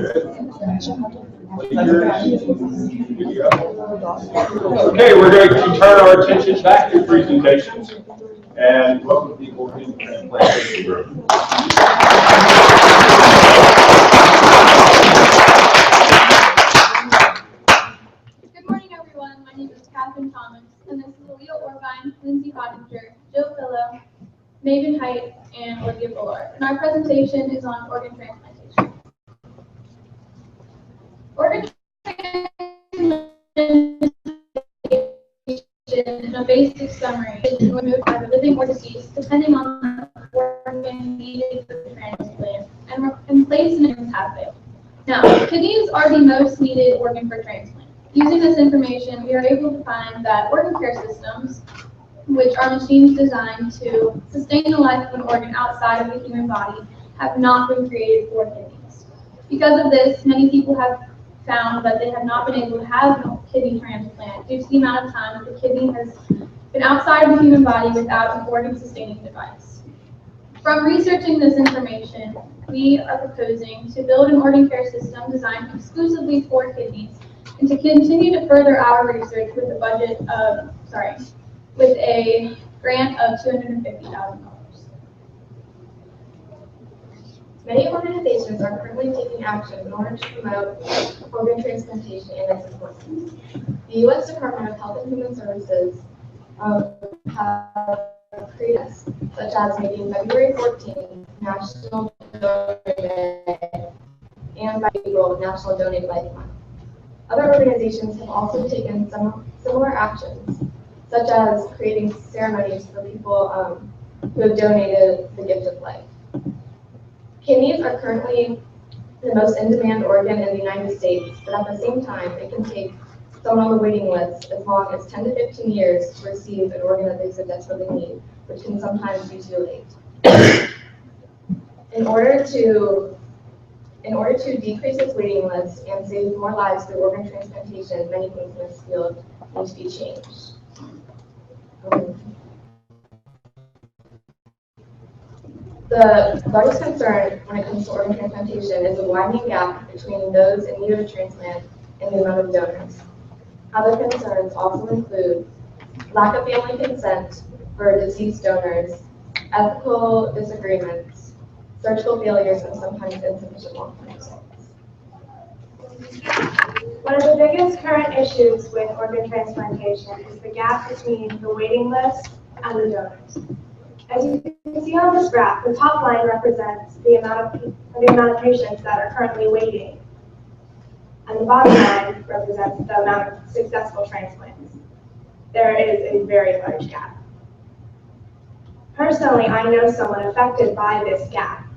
Okay, we're going to turn our attention back to presentations and welcome people in the transplantation room. Good morning, everyone. My name is Catherine Thomas, and this is Aaliyah Orvine, Lindsay Pottinger, Jill Pillow, Maven Height, and Olivia Bullard. And our presentation is on organ transplantation. Organ transplantation, in a basic summary, is removed by the living or deceased, depending on the organ needed for the transplant, and placed in a pathway. Now, kidneys are the most needed organ for transplant. Using this information, we are able to find that organ care systems, which are machines designed to sustain the life of an organ outside of the human body, have not been created for kidneys. Because of this, many people have found that they have not been able to have a kidney transplant due to the amount of time that the kidney has been outside of the human body without an organ-sustaining device. From researching this information, we are proposing to build an organ care system designed exclusively for kidneys and to continue to further our research with a grant of $250,000. Many organizations are currently taking action in order to promote organ transplantation and its importance. The U.S. Department of Health and Human Services have created, such as making February 14th National Donor Day and by April National Donate Life Month. Other organizations have also taken some similar actions, such as creating ceremonies for people who have donated the gift of life. Kidneys are currently the most in-demand organ in the United States, but at the same time, it can take someone on the waiting list as long as 10 to 15 years to receive an organ that they so desperately need, which can sometimes be too late. In order to decrease its waiting list and save more lives through organ transplantation, many things in this field need to be changed. The largest concern when it comes to organ transplantation is the widening gap between those in need of a transplant and the amount of donors. Other concerns also include lack of family consent for deceased donors, ethical disagreements, surgical failures, and sometimes insufficient long-term results. One of the biggest current issues with organ transplantation is the gap between the waiting list and the donors. As you can see on this graph, the top line represents the amount of patients that are currently waiting, and the bottom line represents the amount of successful transplants. There is a very large gap. Personally, I know someone affected by this gap.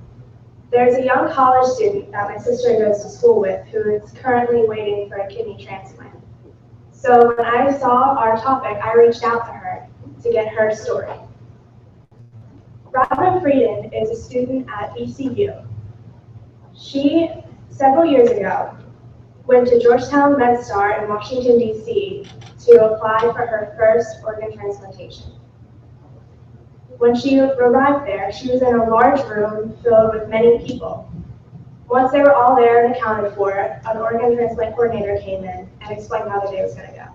There's a young college student that my sister goes to school with who is currently waiting for a kidney transplant. So when I saw our topic, I reached out to her to get her story. Robin Frieden is a student at ECU. She, several years ago, went to Georgetown MedStar in Washington, D.C. to apply for her first organ transplantation. When she arrived there, she was in a large room filled with many people. Once they were all there and accounted for, an organ transplant coordinator came in and explained how the day was going to go.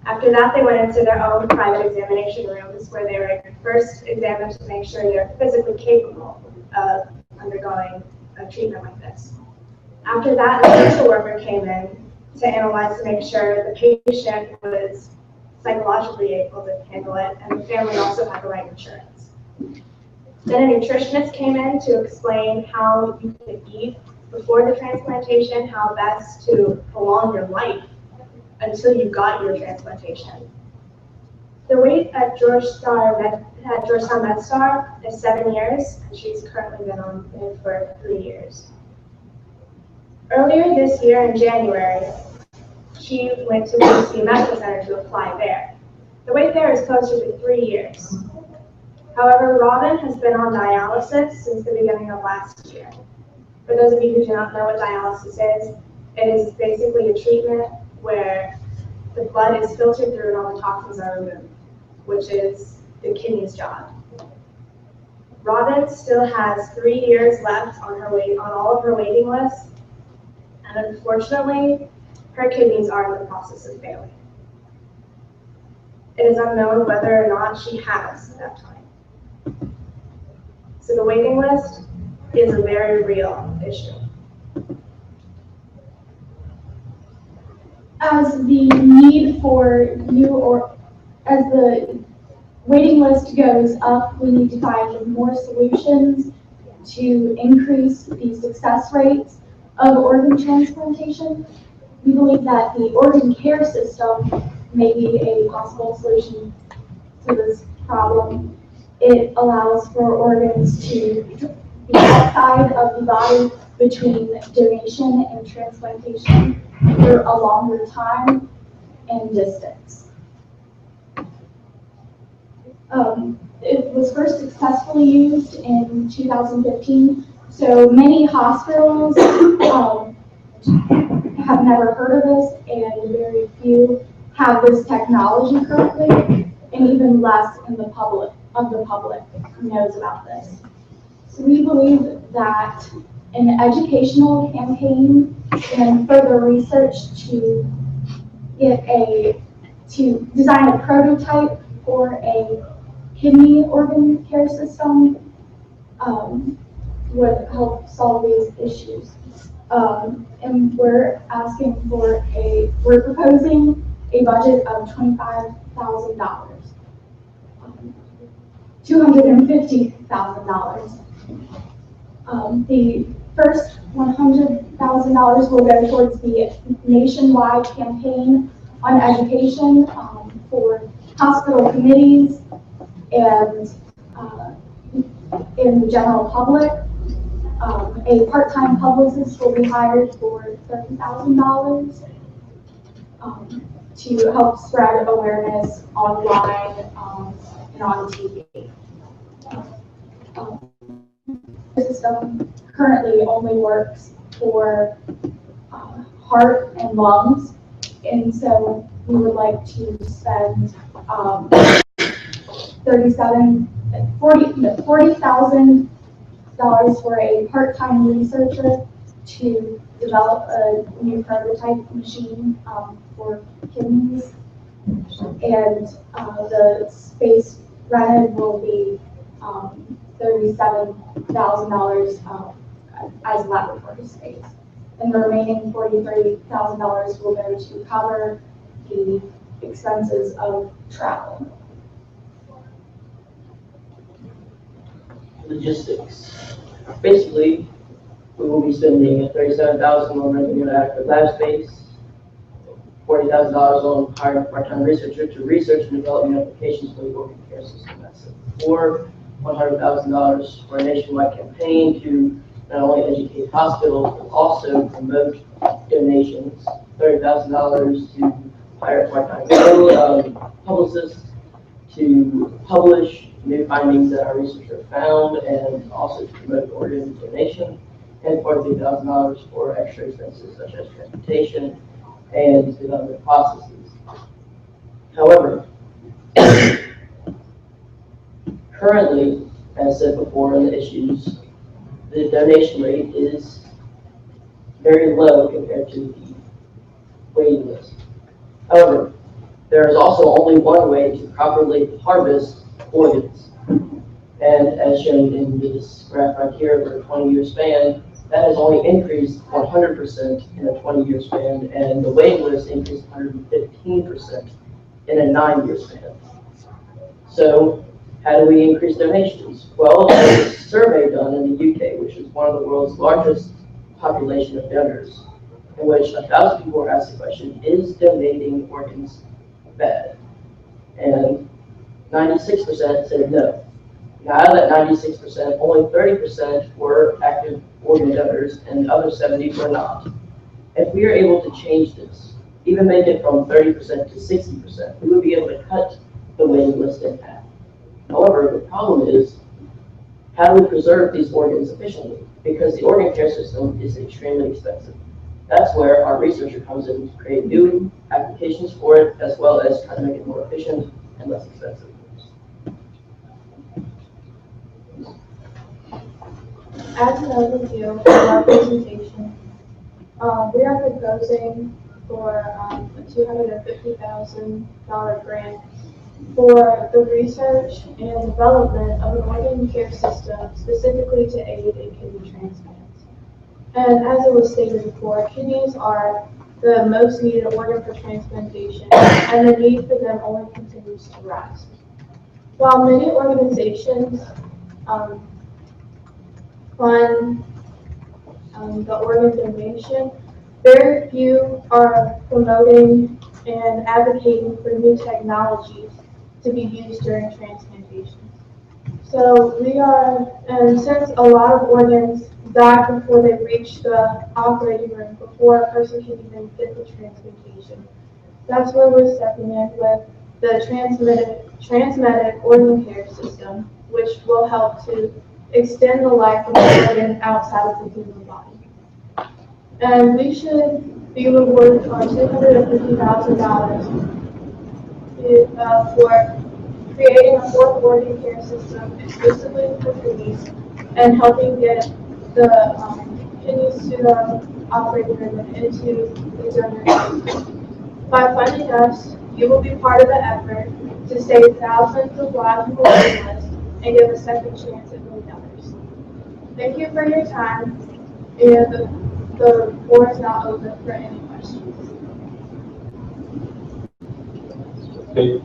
After that, they went into their own private examination rooms where they were first examined to make sure they're physically capable of undergoing a treatment like this. After that, a social worker came in to analyze to make sure the patient was psychologically able to handle it, and the family also had the right insurance. Then a nutritionist came in to explain how you could eat before the transplantation, how best to prolong your life until you got your transplantation. The wait at Georgetown MedStar is 7 years, and she's currently been on it for 3 years. Earlier this year in January, she went to the DC Medical Center to apply there. The wait there is closer to 3 years. However, Robin has been on dialysis since the beginning of last year. For those of you who do not know what dialysis is, it is basically a treatment where the blood is filtered through and all the toxins are removed, which is the kidney's job. Robin still has 3 years left on all of her waiting lists, and unfortunately, her kidneys are in the process of failing. It is unknown whether or not she has that time. So the waiting list is a very real issue. As the need for as the waiting list goes up, we need to find more solutions to increase the success rates of organ transplantation. We believe that the organ care system may be a possible solution to this problem. It allows for organs to be outside of the body between donation and transplantation for a longer time and distance. It was first successfully used in 2015, so many hospitals have never heard of this, and very few have this technology currently, and even less in the public knows about this. So we believe that an educational campaign and further research to design a prototype for a kidney organ care system would help solve these issues. And we're proposing a budget of $25,000, $250,000. The first $100,000 will go towards the nationwide campaign on education for hospital committees and in the general public. A part-time publicist will be hired for $30,000 to help spread awareness online and on TV. The system currently only works for heart and lungs, and so we would like to spend $40,000 for a part-time researcher to develop a new prototype machine for kidneys, and the space rented will be $37,000 as laboratory space, and the remaining $43,000 will go to cover the expenses of travel. Logistics. Basically, we will be spending $37,000 on renting an adequate lab space, $40,000 on hiring a part-time researcher to research and develop new applications for the organ care system. That's it. Or $100,000 for a nationwide campaign to not only educate hospitals but also promote donations. $30,000 to hire a part-time publicist to publish new findings that our researcher found and also to promote organ donation, and $43,000 for extra expenses such as transportation and development processes. However, currently, as said before in the issues, the donation rate is very low compared to the waiting list. However, there is also only one way to properly harvest organs. And as shown in this graph right here over a 20-year span, that has only increased 100% in a 20-year span, and the waiting list increased 115% in a 9-year span. So how do we increase donations? Well, there was a survey done in the UK, which is one of the world's largest population of donors, in which 1,000 people were asked the question, is donating organs bad? And 96% said no. Now, out of that 96%, only 30% were active organ donors, and the other 70 were not. If we are able to change this, even make it from 30% to 60%, we would be able to cut the waiting list in half. However, the problem is, how do we preserve these organs efficiently? Because the organ care system is extremely expensive. That's where our researcher comes in to create new applications for it, as well as try to make it more efficient and less expensive. As an overview of our presentation, We are proposing for a $250,000 grant for the research and development of an organ care system specifically to aid in kidney transplants. And as it was stated before, kidneys are the most needed organ for transplantation, and the need for them only continues to rise. While many organizations fund the organ donation, very few are promoting and advocating for new technologies to be used during transplantation. So and since a lot of organs die before they reach the operating room, before a person can even get the transplantation, that's where we're stepping in with the transmitted organ care system, which will help to extend the life of the organ outside of the human body. And we should be rewarded for $250,000 for creating a fourth organ care system exclusively for kidneys and helping get the kidneys to the operating room and into the donor system. By funding us, you will be part of the effort to save thousands of lives on the waiting list and give a second chance at many others. Thank you for your time, and the floor is now open for any questions. Okay.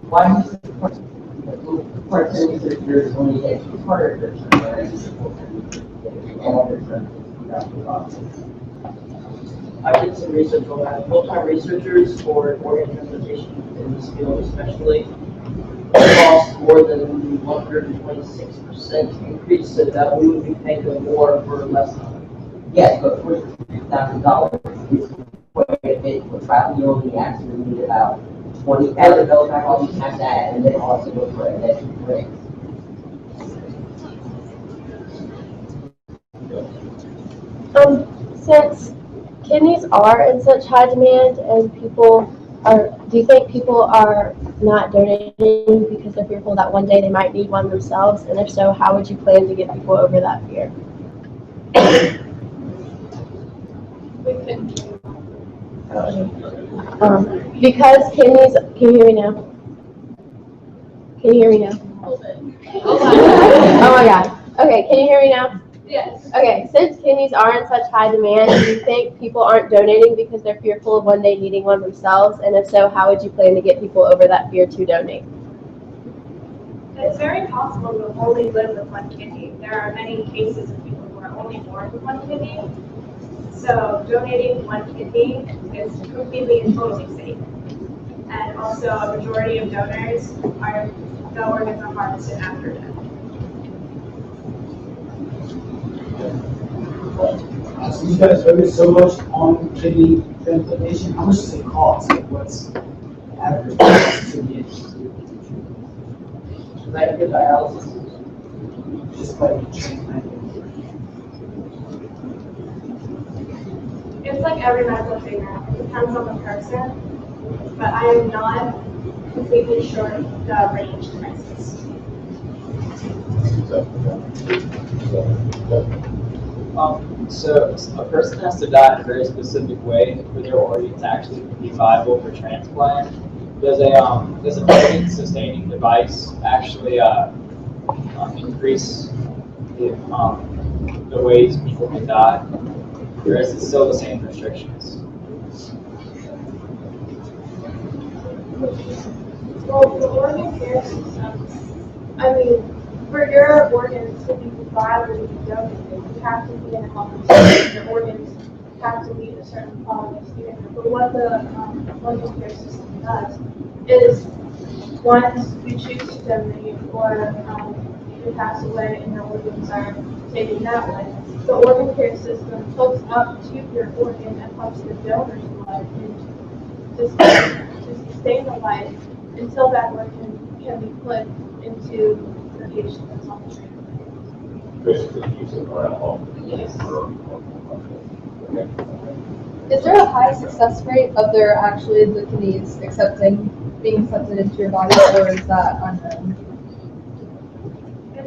Why is it part researchers only get part of their I did some research on that. Full-time researchers for organ transplantation in this field especially cost more than 126% increase, so that we would be paying them more for less time. Yes, but $42,000 is quite a bit for travel. You only actually need about $20,000 back all you have that, and then also look for an extra grant. Since kidneys are in such high demand and do you think people are not donating because they're fearful that one day they might need one themselves? And if so, how would you plan to get people over that fear? Because kidneys, can you hear me now? Can you hear me now? Oh my God. Okay, can you hear me now? Yes. Okay, since kidneys are in such high demand, do you think people aren't donating because they're fearful of one day needing one themselves? And if so, how would you plan to get people over that fear to donate? It's very possible to only live with one kidney. There are many cases of people who are only born with one kidney. So donating one kidney is completely and totally safe. And also a majority of donors the organs are harvested after death. So you guys focus so much on kidney transplantation. How much does it cost? Like, what's the average cost to get Like the dialysis. just like transplanted? It's like every medical treatment. It depends on the person, but I am not completely sure the range prices. So a person has to die in a very specific way for their organ to actually be viable for transplant. Does an organ sustaining device actually increase the ways people can die, or is it still the same restrictions? Well, the organ care system, for your organs to be viable to be donated, you have to be in a healthy state. Your organs have to meet a certain quality standard. But what the organ care system does is, once you choose to donate or you pass away and your organs are taken that way, the organ care system hooks up to your organ and pumps the donor's blood to sustain the life until that organ can be put into the patient that's on the treatment. Basically, use it around home. Yes. Is there a high success rate of the kidneys being accepted into your body, or is that unknown?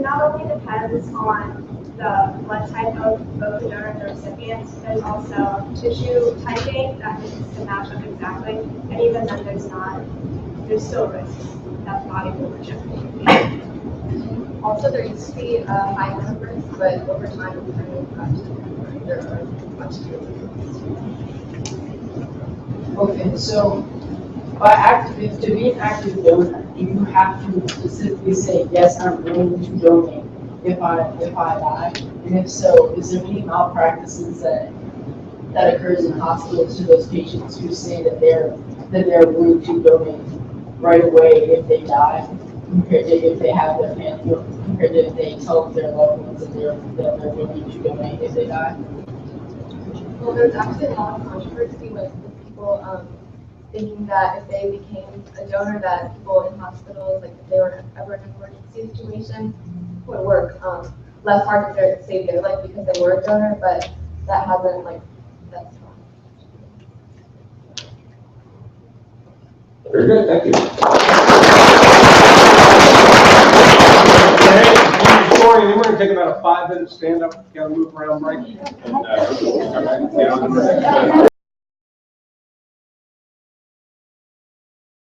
not only depends on the blood type of both the donor and the recipient, there's also tissue typing that needs to match up exactly. And even then, there's still risks that the body will reject. Also, there used to be a high number, but over time, we kind of got to there are much fewer. Okay, so to be an active donor, do you have to specifically say, yes, I'm willing to donate if I die? And if so, is there any malpractices that occurs in hospitals to those patients who say that they're willing to donate right away if they die, compared to if they have their family, compared to if they tell their loved ones that they're willing to donate if they die? Well, there's actually a lot of controversy with people thinking that if they became a donor, that people in hospitals, like if they were ever in an emergency situation, would work less hard to save their life because they were a donor, but that hasn't, that's not. Very good, thank you. Then we're going to take about a 5-minute stand up, kind of move around break. And, come back and get on the next.